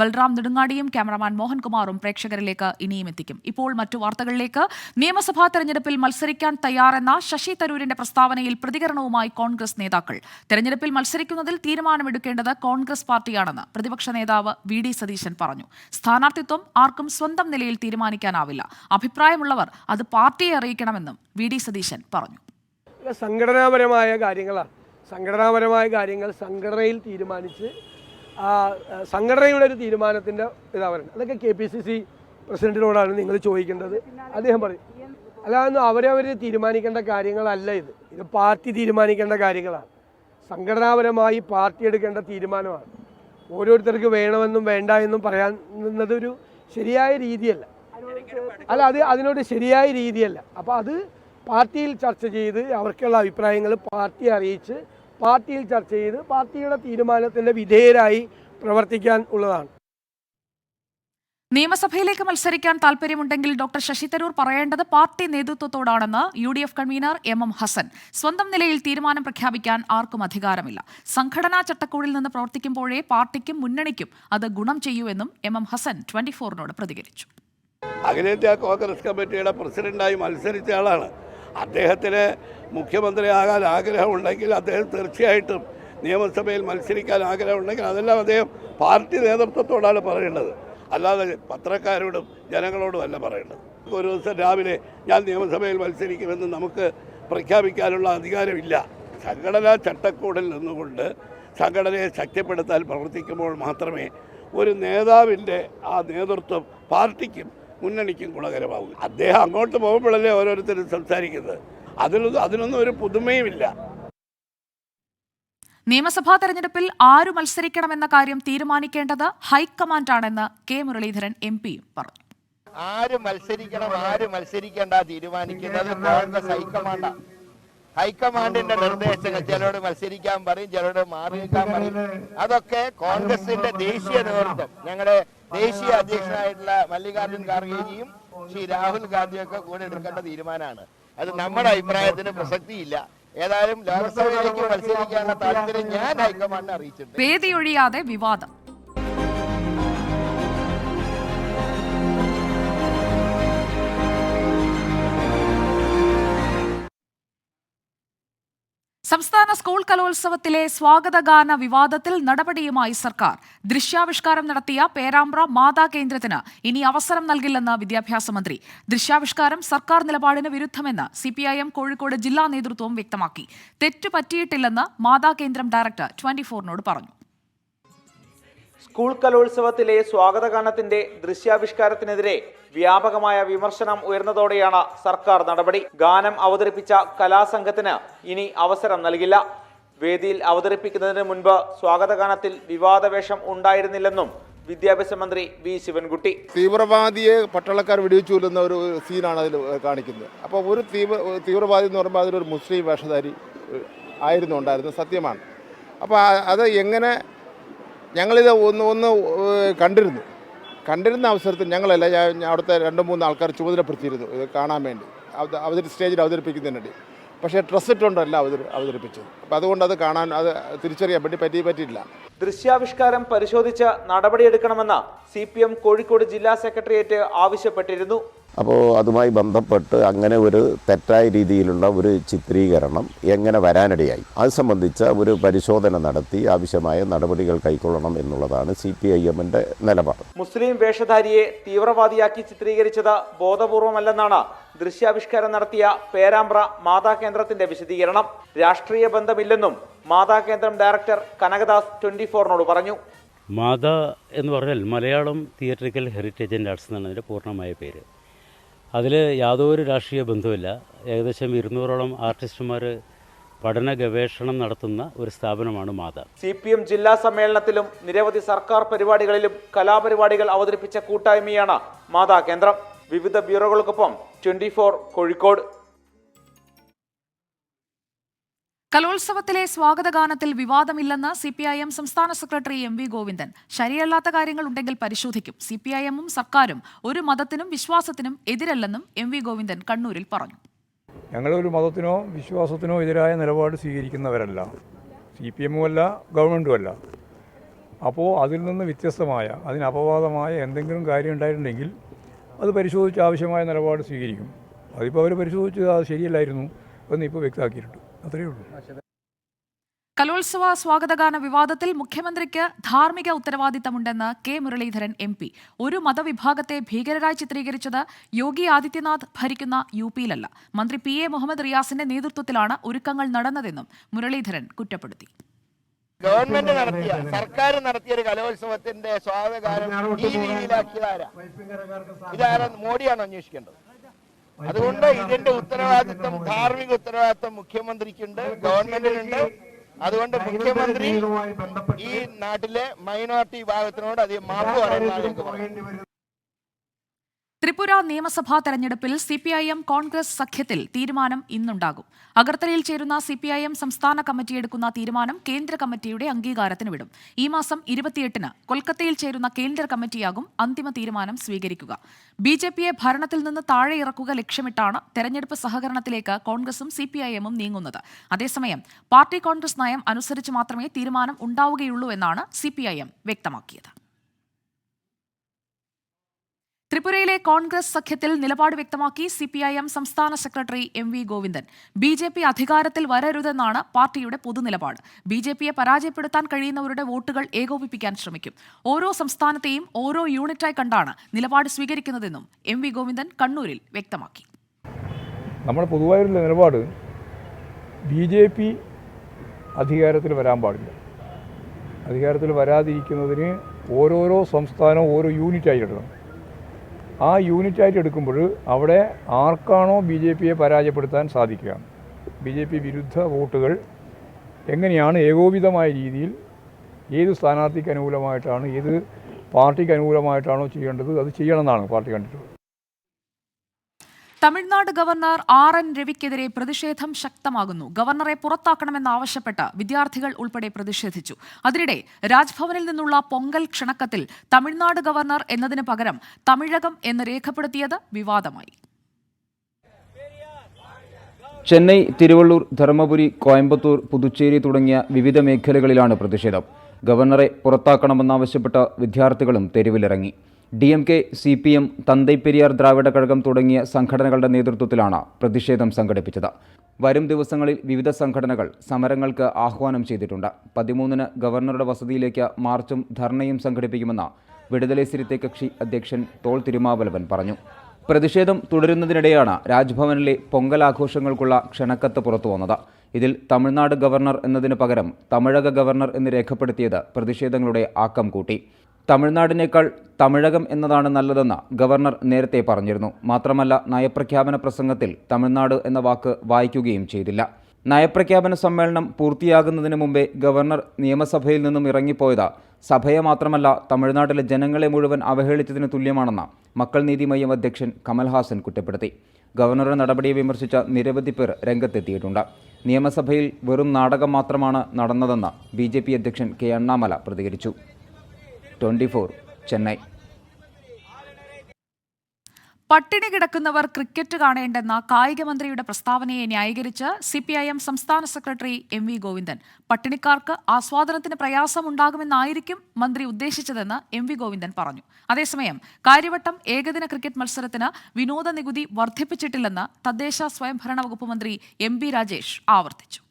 ബൽറാം നെടുങ്ങാടിയും ക്യാമറാമാൻ മോഹൻകുമാറും പ്രേക്ഷകരിലേക്ക് ഇനിയും എത്തിക്കും. ഇപ്പോൾ മറ്റു വാർത്തകളിലേക്ക്. നിയമസഭാ തെരഞ്ഞെടുപ്പിൽ മത്സരിക്കാൻ തയ്യാറെന്ന ശശി തരൂരിന്റെ പ്രസ്താവനയിൽ പ്രതികരണവുമായി കോൺഗ്രസ് നേതാക്കൾ. തെരഞ്ഞെടുപ്പിൽ മത്സരിക്കുന്നതിൽ തീരുമാനമെടുക്കേണ്ടത് കോൺഗ്രസ് പാർട്ടിയാണെന്ന് പ്രതിപക്ഷ നേതാവ് വി.ഡി. സതീശൻ പറഞ്ഞു. സ്ഥാനാർത്ഥിത്വം ആർക്കും സ്വന്തം നിലയിൽ തീരുമാനിക്കാനാവില്ല. അഭിപ്രായമുള്ളവർ അത് പാർട്ടിയെ അറിയിക്കണമെന്നും വി.ഡി. സതീശൻ പറഞ്ഞു. സംഘടനാപരമായ കാര്യങ്ങളാണ്. സംഘടനാപരമായ കാര്യങ്ങൾ സംഘടനയിൽ തീരുമാനിച്ച് സംഘടനയുടെ ഒരു തീരുമാനത്തിൻ്റെ ഇതാ പറയുന്നത്. അതൊക്കെ KPCC പ്രസിഡന്റിനോടാണ് നിങ്ങൾ ചോദിക്കേണ്ടത്. അദ്ദേഹം പറയും. അല്ലാതെ അവരവർ തീരുമാനിക്കേണ്ട കാര്യങ്ങളല്ല ഇത് പാർട്ടി തീരുമാനിക്കേണ്ട കാര്യങ്ങളാണ്. സംഘടനാപരമായി പാർട്ടി എടുക്കേണ്ട തീരുമാനമാണ്. ഓരോരുത്തർക്ക് വേണമെന്നും വേണ്ട എന്നും പറയാവുന്നതൊരു ശരിയായ രീതിയല്ല. അല്ല, അതിനോട് ശരിയായ രീതിയല്ല. അപ്പോൾ അത് പാർട്ടിയിൽ ചർച്ച ചെയ്ത് അവർക്കുള്ള അഭിപ്രായങ്ങൾ പാർട്ടിയെ അറിയിച്ച് പാർട്ടിയിൽ ചർച്ച ചെയ്ത് പാർട്ടിയുടെ തീരുമാനത്തിൻ്റെ വിധേയരായി പ്രവർത്തിക്കാൻ ഉള്ളതാണ്. നിയമസഭയിലേക്ക് മത്സരിക്കാൻ താൽപര്യമുണ്ടെങ്കിൽ ഡോക്ടർ ശശി തരൂർ പറയേണ്ടത് പാർട്ടി നേതൃത്വത്തോടാണെന്ന് UDF കൺവീനർ MM ഹസൻ. സ്വന്തം നിലയിൽ തീരുമാനം പ്രഖ്യാപിക്കാൻ ആർക്കും അധികാരമില്ല. സംഘടനാ ചട്ടക്കൂടിൽ നിന്ന് പ്രവർത്തിക്കുമ്പോഴേ പാർട്ടിക്കും മുന്നണിക്കും അത് ഗുണം ചെയ്യൂ എന്നും MM ഹസൻ 24-നോട് പ്രതികരിച്ചു. അഖിലേന്ത്യാ കോൺഗ്രസ് കമ്മിറ്റിയുടെ പ്രസിഡന്റായി മത്സരിച്ച ആളാണ്. അദ്ദേഹത്തിന് മുഖ്യമന്ത്രിയാകാൻ ആഗ്രഹമുണ്ടെങ്കിൽ അദ്ദേഹം തീർച്ചയായിട്ടും നിയമസഭയിൽ മത്സരിക്കാൻ ആഗ്രഹമുണ്ടെങ്കിൽ അതെല്ലാം അദ്ദേഹം പാർട്ടി നേതൃത്വത്തോടാണ് പറയേണ്ടത്, അല്ലാതെ പത്രക്കാരോടും ജനങ്ങളോടും അല്ല പറയേണ്ടത്. ഒരു ദിവസം രാവിലെ ഞാൻ നിയമസഭയിൽ മത്സരിക്കുമെന്ന് നമുക്ക് പ്രഖ്യാപിക്കാനുള്ള അധികാരമില്ല. സംഘടനാ ചട്ടക്കൂടിൽ നിന്നുകൊണ്ട് സംഘടനയെ ശക്തിപ്പെടുത്താൻ പ്രവർത്തിക്കുമ്പോൾ മാത്രമേ ഒരു നേതാവിൻ്റെ ആ നേതൃത്വം പാർട്ടിക്കും മുന്നണിക്കും ഗുണകരമാകും. അദ്ദേഹം അങ്ങോട്ട് പോകുമ്പോഴല്ലേ ഓരോരുത്തരും സംസാരിക്കുന്നത്. അതിനൊന്നും ഒരു പുതുമയുമില്ല. നിയമസഭാ തെരഞ്ഞെടുപ്പിൽ ആരു മത്സരിക്കണമെന്ന കാര്യം തീരുമാനിക്കേണ്ടത് ഹൈക്കമാൻഡാണെന്ന് കെ മുരളീധരൻ MP പറഞ്ഞു. ആര് മത്സരിക്കണം ആര് മത്സരിക്കേണ്ട തീരുമാനിക്കുന്നത് കോൺഗ്രസ് ഹൈക്കമാൻഡാണ്. ഹൈക്കമാൻഡിന്റെ നിർദ്ദേശങ്ങൾ ചിലരോട് മത്സരിക്കാൻ പറയും, ചിലരോട് മാറി നിൽക്കാൻ പറയും. അതൊക്കെ കോൺഗ്രസിന്റെ ദേശീയ നേതൃത്വം, ഞങ്ങളുടെ ദേശീയ അധ്യക്ഷനായിട്ടുള്ള മല്ലികാർജുൻ ഖാർഗെജിയും ശ്രീ രാഹുൽ ഗാന്ധിയൊക്കെ കൂടെ എടുക്കേണ്ട തീരുമാനമാണ്. അത് നമ്മുടെ അഭിപ്രായത്തിന് പ്രസക്തിയില്ല. ഏതായാലും ലോക്സഭയിലേക്ക് മത്സരിക്കാനുള്ള താല്പര്യം ഞാൻ ഹൈക്കമാൻഡിനെ അറിയിച്ചിട്ടുണ്ട്. വേദിയൊഴിയാതെ വിവാദം. സംസ്ഥാന സ്കൂൾ കലോത്സവത്തിലെ സ്വാഗതഗാന വിവാദത്തിൽ നടപടിയുമായി സർക്കാർ. ദൃശ്യാവിഷ്കാരം നടത്തിയ പേരാമ്പ്ര മാതാ കേന്ദ്രത്തിന് ഇനി അവസരം നൽകില്ലെന്ന് വിദ്യാഭ്യാസ മന്ത്രി. ദൃശ്യാവിഷ്കാരം സർക്കാർ നിലപാടിന് വിരുദ്ധമെന്ന് CPIM കോഴിക്കോട് ജില്ലാ നേതൃത്വവും വ്യക്തമാക്കി. തെറ്റുപറ്റിയിട്ടില്ലെന്ന് മാതാ കേന്ദ്രം ഡയറക്ടർ 24-നോട് പറഞ്ഞു. സ്കൂൾ കലോത്സവത്തിലെ സ്വാഗതഗാനത്തിന്റെ ദൃശ്യാവിഷ്കാരത്തിനെതിരെ വ്യാപകമായ വിമർശനം ഉയർന്നതോടെയാണ് സർക്കാർ നടപടി. ഗാനം അവതരിപ്പിച്ച കലാസംഘത്തിന് ഇനി അവസരം നൽകില്ല. വേദിയിൽ അവതരിപ്പിക്കുന്നതിന് മുൻപ് സ്വാഗതഗാനത്തിൽ വിവാദവേഷം ഉണ്ടായിരുന്നില്ലെന്നും വിദ്യാഭ്യാസ മന്ത്രി V. ശിവൻകുട്ടി. തീവ്രവാദിയെ പട്ടാളക്കാർ വെടിവെച്ചു കൊല്ലുന്ന ഒരു സീനാണ് അതിൽ കാണിക്കുന്നത്. അപ്പോൾ ഒരു തീവ്രവാദി എന്ന് പറയുമ്പോൾ അതിലൊരു മുസ്ലിം വേഷധാരി ഉണ്ടായിരുന്നത് സത്യമാണ്. അപ്പോൾ അത് എങ്ങനെ ഞങ്ങളിത് ഒന്ന് കണ്ടിരുന്ന അവസരത്തിൽ ഞങ്ങളല്ല, അവിടുത്തെ 2-3 ആൾക്കാർ ചുമതലപ്പെടുത്തിയിരുന്നു ഇത് കാണാൻ വേണ്ടി, സ്റ്റേജിൽ അവതരിപ്പിക്കുന്നതിന് വേണ്ടി. പക്ഷേ ഡ്രസ് ഇട്ടുകൊണ്ടല്ല അവതരിപ്പിച്ചത്. അപ്പോൾ അതുകൊണ്ട് അത് കാണാൻ തിരിച്ചറിയാൻ വേണ്ടി പറ്റിയിട്ടില്ല. ദൃശ്യാവിഷ്കാരം പരിശോധിച്ച് നടപടിയെടുക്കണമെന്ന് CPM കോഴിക്കോട് ജില്ലാ സെക്രട്ടേറിയറ്റ് ആവശ്യപ്പെട്ടിരുന്നു. അപ്പോൾ അതുമായി ബന്ധപ്പെട്ട് അങ്ങനെ ഒരു തെറ്റായ രീതിയിലുള്ള ഒരു ചിത്രീകരണം എങ്ങനെ വരാനിടയായി, അത് സംബന്ധിച്ച ഒരു പരിശോധന നടത്തി ആവശ്യമായ നടപടികൾ കൈക്കൊള്ളണം എന്നുള്ളതാണ് CPIM-ന്റെ നിലപാട്. മുസ്ലിം വേഷധാരിയെ തീവ്രവാദിയാക്കി ചിത്രീകരിച്ചത് ബോധപൂർവമല്ലെന്നാണ് ദൃശ്യാവിഷ്കാരം നടത്തിയ പേരാമ്പ്ര മാതാ കേന്ദ്രത്തിന്റെ വിശദീകരണം. രാഷ്ട്രീയ ബന്ധമില്ലെന്നും മാതാ കേന്ദ്രം ഡയറക്ടർ കനകദാസ് 24-നോട് പറഞ്ഞു. മാതാ എന്ന് പറഞ്ഞാൽ Malayalam theatrical heritage and arts എന്നാണ് അതിൻ്റെ പൂർണ്ണമായ പേര്. അതിൽ യാതൊരു രാഷ്ട്രീയ ബന്ധവുമില്ല. ഏകദേശം 200ഓളം ആർട്ടിസ്റ്റുമാർ പഠന ഗവേഷണം നടത്തുന്ന ഒരു സ്ഥാപനമാണ് മാതാ. CPM ജില്ലാ സമ്മേളനത്തിലും നിരവധി സർക്കാർ പരിപാടികളിലും കലാപരിപാടികൾ അവതരിപ്പിച്ച കൂട്ടായ്മയാണ് മാതാ കേന്ദ്രം. വിവിധ ബ്യൂറോകൾക്കൊപ്പം 24 കോഴിക്കോട്. കലോത്സവത്തിലെ സ്വാഗതഗാനത്തിൽ വിവാദമില്ലെന്ന് CPIM സംസ്ഥാന സെക്രട്ടറി MV ഗോവിന്ദൻ. ശരിയല്ലാത്ത കാര്യങ്ങൾ ഉണ്ടെങ്കിൽ പരിശോധിക്കും. CPIM-ഉം സർക്കാരും ഒരു മതത്തിനും വിശ്വാസത്തിനും എതിരല്ലെന്നും MV ഗോവിന്ദൻ കണ്ണൂരിൽ പറഞ്ഞു. ഞങ്ങളൊരു മതത്തിനോ വിശ്വാസത്തിനോ എതിരായ നിലപാട് സ്വീകരിക്കുന്നവരല്ല. CPM-ഉം അല്ല, ഗവൺമെൻറ്റും അല്ല. അപ്പോൾ അതിൽ നിന്ന് വ്യത്യസ്തമായ, അതിന് അപവാദമായ എന്തെങ്കിലും കാര്യം ഉണ്ടായിട്ടുണ്ടെങ്കിൽ അത് പരിശോധിച്ച് ആവശ്യമായ നിലപാട് സ്വീകരിക്കും. അതിപ്പോൾ അവർ പരിശോധിച്ച് അത് ശരിയല്ലായിരുന്നു എന്ന് ഇപ്പോൾ വ്യക്തമാക്കിയിട്ടുണ്ട്. അത്രയേ ഉള്ളൂ. കലോത്സവ സ്വാഗതഗാന വിവാദത്തിൽ മുഖ്യമന്ത്രിക്ക് ധാർമ്മിക ഉത്തരവാദിത്തമുണ്ടെന്ന് K മുരളീധരൻ MP. ഒരു മതവിഭാഗത്തെ ഭീകരരായി ചിത്രീകരിച്ചത് യോഗി ആദിത്യനാഥ് ഭരിക്കുന്ന UP-യിലല്ല, മന്ത്രി PA മുഹമ്മദ് റിയാസിന്റെ നേതൃത്വത്തിലാണ് ഒരുക്കങ്ങൾ നടന്നതെന്നും മുരളീധരൻ കുറ്റപ്പെടുത്തി. ഗവൺമെന്റ് നടത്തിയ, സർക്കാർ നടത്തിയ ഒരു കലോത്സവത്തിന്റെ സ്വാഗതഗാനം ഈ രീതിയിലാക്കിയതാരാ? ഇതാരാ? മോഡിയാണ് അന്വേഷിക്കേണ്ടത്. അതുകൊണ്ട് ഇതിന്റെ ഉത്തരവാദിത്വം, ധാർമ്മിക ഉത്തരവാദിത്വം മുഖ്യമന്ത്രിക്കുണ്ട്, ഗവൺമെന്റിനുണ്ട്. അതുകൊണ്ട് മുഖ്യമന്ത്രി ഈ നാട്ടിലെ മൈനോറിറ്റി വിഭാഗത്തിനോട് അധികം മാപ്പ് പറയുന്നത്. ത്രിപുര നിയമസഭാ തെരഞ്ഞെടുപ്പിൽ CPIM കോൺഗ്രസ് സഖ്യത്തിൽ തീരുമാനം ഇന്നുണ്ടാകും. അഗർത്തലയിൽ ചേരുന്ന CPIM സംസ്ഥാന കമ്മിറ്റി എടുക്കുന്ന തീരുമാനം കേന്ദ്ര കമ്മിറ്റിയുടെ അംഗീകാരത്തിന് വിടും. ഈ മാസം 28-ന് കൊൽക്കത്തയിൽ ചേരുന്ന കേന്ദ്ര കമ്മിറ്റിയാകും അന്തിമ തീരുമാനം സ്വീകരിക്കുക. BJP-യെ ഭരണത്തിൽ നിന്ന് താഴെ ഇറക്കുക ലക്ഷ്യമിട്ടാണ് തെരഞ്ഞെടുപ്പ് സഹകരണത്തിലേക്ക് കോൺഗ്രസും CPIM-ഉം നീങ്ങുന്നത്. അതേസമയം പാർട്ടി കോൺഗ്രസ് നയം അനുസരിച്ച് മാത്രമേ തീരുമാനം ഉണ്ടാവുകയുള്ളൂ എന്നാണ് CPIM വ്യക്തമാക്കിയത്. ത്രിപുരയിലെ കോൺഗ്രസ് സഖ്യത്തിൽ നിലപാട് വ്യക്തമാക്കി CPIM സംസ്ഥാന സെക്രട്ടറി MV ഗോവിന്ദൻ. BJP അധികാരത്തിൽ വരരുതെന്നാണ് പാർട്ടിയുടെ പൊതുനിലപാട്. BJP-യെ പരാജയപ്പെടുത്താൻ കഴിയുന്നവരുടെ വോട്ടുകൾ ഏകോപിപ്പിക്കാൻ ശ്രമിക്കും. ഓരോ സംസ്ഥാനത്തെയും ഓരോ യൂണിറ്റായി കണ്ടാണ് നിലപാട് സ്വീകരിക്കുന്നതെന്നും MV ഗോവിന്ദൻ കണ്ണൂരിൽ വ്യക്തമാക്കി. നമ്മുടെ പൊതുവായുള്ള നിലപാട് BJP അധികാരത്തിൽ വരാൻ പാടില്ല. അധികാരത്തിൽ വരാതിരിക്കുന്നതിന് ഓരോരോ സംസ്ഥാനവും ഓരോ യൂണിറ്റായി എടുക്കണം. ആ യൂണിറ്റായിട്ട് എടുക്കുമ്പോൾ അവിടെ ആർക്കാണോ BJP-യെ പരാജയപ്പെടുത്താൻ സാധിക്കുക, BJP വിരുദ്ധ വോട്ടുകൾ എങ്ങനെയാണ് ഏകോപിതമായ രീതിയിൽ ഏത് സ്ഥാനാർത്ഥിക്ക് അനുകൂലമായിട്ടാണ്, ഏത് പാർട്ടിക്ക് അനുകൂലമായിട്ടാണോ ചെയ്യേണ്ടത് അത് ചെയ്യണമെന്നാണ് പാർട്ടി കണ്ടിട്ടുള്ളത്. തമിഴ്നാട് ഗവർണർ RN രവിക്കെതിരെ പ്രതിഷേധം ശക്തമാകുന്നു. ഗവർണറെ പുറത്താക്കണമെന്നാവശ്യപ്പെട്ട് വിദ്യാർത്ഥികൾ ഉൾപ്പെടെ പ്രതിഷേധിച്ചു. അതിനിടെ രാജ്ഭവനിൽ നിന്നുള്ള പൊങ്കൽ ക്ഷണക്കത്തിൽ തമിഴ്നാട് ഗവർണർ എന്നതിന് പകരം തമിഴകം എന്ന് രേഖപ്പെടുത്തിയത് വിവാദമായി. ചെന്നൈ, തിരുവള്ളൂർ, ധർമ്മപുരി, കോയമ്പത്തൂർ, പുതുച്ചേരി തുടങ്ങിയ വിവിധ മേഖലകളിലാണ് പ്രതിഷേധം. ഗവർണറെ പുറത്താക്കണമെന്നാവശ്യപ്പെട്ട വിദ്യാർത്ഥികളും തെരുവിലിറങ്ങി. DMK, CPM, തന്തൈ പെരിയാർ ദ്രാവിഡ കഴകം തുടങ്ങിയ സംഘടനകളുടെ നേതൃത്വത്തിലാണ് പ്രതിഷേധം സംഘടിപ്പിച്ചത്. വരും ദിവസങ്ങളിൽ വിവിധ സംഘടനകൾ സമരങ്ങൾക്ക് ആഹ്വാനം ചെയ്തിട്ടുണ്ട്. 13-ന് ഗവർണറുടെ വസതിയിലേക്ക് മാർച്ചും ധർണയും സംഘടിപ്പിക്കുമെന്ന് വിടുതலை സിരിത്തെ കക്ഷി അധ്യക്ഷൻ തോൾ തിരുമാവലവൻ പറഞ്ഞു. പ്രതിഷേധം തുടരുന്നതിനിടെയാണ് രാജ്ഭവനിലെ പൊങ്കൽ ആഘോഷങ്ങൾക്കുള്ള ക്ഷണക്കത്ത് പുറത്തുവന്നത്. ഇതിൽ തമിഴ്നാട് ഗവർണർ എന്നതിന് പകരം തമിഴക ഗവർണർ എന്ന് രേഖപ്പെടുത്തിയത് പ്രതിഷേധങ്ങളുടെ ആക്കം കൂട്ടി. തമിഴ്നാടിനേക്കാൾ തമിഴകം എന്നതാണ് നല്ലതെന്ന് ഗവർണർ നേരത്തെ പറഞ്ഞിരുന്നു. മാത്രമല്ല, നയപ്രഖ്യാപന പ്രസംഗത്തിൽ തമിഴ്നാട് എന്ന വാക്ക് വായിക്കുകയും ചെയ്തില്ല. നയപ്രഖ്യാപന സമ്മേളനം പൂർത്തിയാകുന്നതിന് മുമ്പേ ഗവർണർ നിയമസഭയിൽ നിന്നും ഇറങ്ങിപ്പോയത് സഭയെ മാത്രമല്ല തമിഴ്നാട്ടിലെ ജനങ്ങളെ മുഴുവൻ അവഹേളിച്ചതിന് തുല്യമാണെന്ന് മക്കൾ നീതി മയ്യം അധ്യക്ഷൻ കമൽഹാസൻ കുറ്റപ്പെടുത്തി. ഗവർണറുടെ നടപടിയെ വിമർശിച്ച നിരവധി പേർ രംഗത്തെത്തിയിട്ടുണ്ട്. നിയമസഭയിൽ വെറും നാടകം മാത്രമാണ് നടന്നതെന്ന് BJP അധ്യക്ഷൻ K അണ്ണാമല പ്രതികരിച്ചു. 24 ചെന്നൈ. പട്ടിണി കിടക്കുന്നവർ ക്രിക്കറ്റ് കാണേണ്ടെന്ന കായിക മന്ത്രിയുടെ പ്രസ്താവനയെ ന്യായീകരിച്ച് CPIM സംസ്ഥാന സെക്രട്ടറി MV ഗോവിന്ദൻ. പട്ടിണിക്കാർക്ക് ആസ്വാദനത്തിന് പ്രയാസമുണ്ടാകുമെന്നായിരിക്കും മന്ത്രി ഉദ്ദേശിച്ചതെന്ന് MV ഗോവിന്ദൻ പറഞ്ഞു. അതേസമയം കാര്യവട്ടം ഏകദിന ക്രിക്കറ്റ് മത്സരത്തിന് വിനോദ നികുതി വർദ്ധിപ്പിച്ചിട്ടില്ലെന്ന് തദ്ദേശ സ്വയംഭരണ വകുപ്പ് മന്ത്രി MB രാജേഷ് ആവർത്തിച്ചു.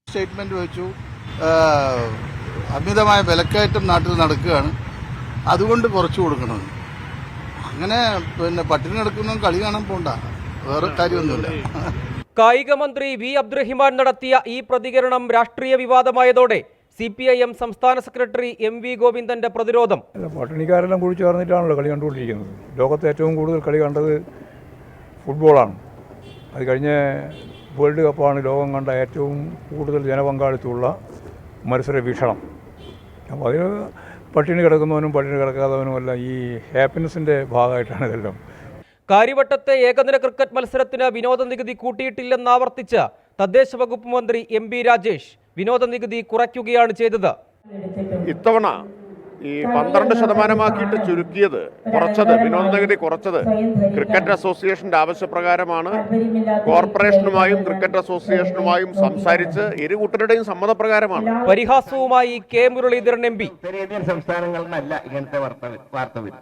സ്റ്റേറ്റ്മെന്റ് വെച്ചു, അമിതമായ വിലക്കയറ്റം നാട്ടിൽ നടക്കുകയാണ്, അതുകൊണ്ട് കുറച്ചു കൊടുക്കണം. അങ്ങനെ പട്ടിണി കിടക്കുന്ന കളി കാണാൻ പോണ്ട, വേറെ കാര്യമൊന്നുമില്ല. കായിക മന്ത്രി V അബ്ദുറഹിമാൻ നടത്തിയ ഈ പ്രതികരണം രാഷ്ട്രീയ വിവാദമായതോടെ CPIM സംസ്ഥാന സെക്രട്ടറി MV ഗോവിന്ദന്റെ പ്രതിരോധം. പട്ടിണിക്കാരെല്ലാം കൂടി ചേർന്നിട്ടാണല്ലോ കളി കണ്ടുകൊണ്ടിരിക്കുന്നത്. ലോകത്ത് ഏറ്റവും കൂടുതൽ കളി കണ്ടത് ഫുട്ബോളാണ്. അത് കഴിഞ്ഞ വേൾഡ് കപ്പാണ് ലോകം കണ്ട ഏറ്റവും കൂടുതൽ ജനപങ്കാളിത്തമുള്ള മത്സര വീക്ഷണം. അപ്പോൾ അതിന് പട്ടിണി കിടക്കുന്നവനും പട്ടിണി കിടക്കാത്തവനുമല്ല ഈ ഹാപ്പിനെസിൻ്റെ ഭാഗമായിട്ടാണ് ഇതെല്ലാം. കാര്യവട്ടത്തെ ഏകദിന ക്രിക്കറ്റ് മത്സരത്തിന് വിനോദ നികുതി കൂട്ടിയിട്ടില്ലെന്നാവർത്തിച്ച് തദ്ദേശ വകുപ്പ് മന്ത്രി MB രാജേഷ് വിനോദ നികുതി കുറയ്ക്കുകയാണ് ചെയ്തത്. ഇത്തവണ ഈ 12% ചുരുക്കിയത്, കുറച്ചത്, വിനോദ നികുതി കുറച്ചത് ക്രിക്കറ്റ് അസോസിയേഷന്റെ ആവശ്യപ്രകാരമാണ്. കോർപ്പറേഷനുമായും ക്രിക്കറ്റ് അസോസിയേഷനുമായും സംസാരിച്ച് ഇരു കൂട്ടരുടെയും സമ്മതപ്രകാരമാണ്. പരിഹാസവുമായി K മുരളീധരൻ MP. ഉത്തരേന്ത്യൻ സംസ്ഥാനങ്ങളിലല്ല ഇങ്ങനത്തെ വാർത്ത വരും.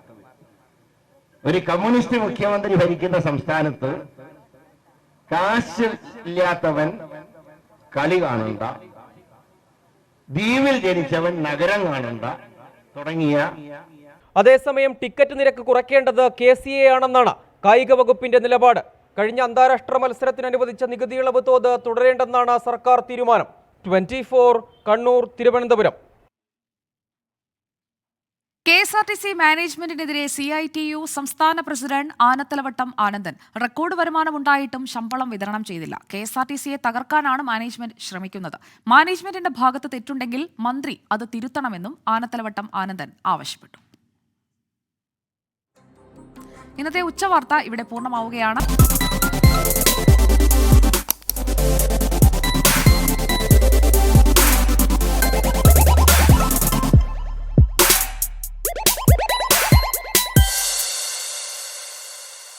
ഒരു കമ്മ്യൂണിസ്റ്റ് മുഖ്യമന്ത്രി ഭരിക്കുന്ന സംസ്ഥാനത്ത് കാശില്ലാത്തവൻ കളി കാണണ്ട, ദ്വീപിൽ ജനിച്ചവൻ നഗരം കാണണ്ട തുടങ്ങിയ. അതേസമയം ടിക്കറ്റ് നിരക്ക് കുറയ്ക്കേണ്ടത് KCA ആണെന്നാണ് കായിക വകുപ്പിന്റെ നിലപാട്. കഴിഞ്ഞ അന്താരാഷ്ട്ര മത്സരത്തിന് അനുവദിച്ച നികുതി ഇളവ് തോത് തുടരേണ്ടെന്നാണ് സർക്കാർ തീരുമാനം. 24 കണ്ണൂർ, തിരുവനന്തപുരം. KSRTC മാനേജ്മെന്റിനെതിരെ CITU സംസ്ഥാന പ്രസിഡന്റ് ആനത്തലവട്ടം ആനന്ദൻ. റെക്കോർഡ് വരുമാനമുണ്ടായിട്ടും ശമ്പളം വിതരണം ചെയ്തില്ല. KSRTCയെ തകർക്കാനാണ് മാനേജ്മെന്റ് ശ്രമിക്കുന്നത്. മാനേജ്മെന്റിന്റെ ഭാഗത്ത് തെറ്റുണ്ടെങ്കിൽ മന്ത്രി അത് തിരുത്തണമെന്നും ആനത്തലവട്ടം ആനന്ദൻ ആവശ്യപ്പെട്ടു. ഇന്നത്തെ ഉച്ചവാർത്ത ഇവിടെ പൂർണ്ണമാവുകയാണ്.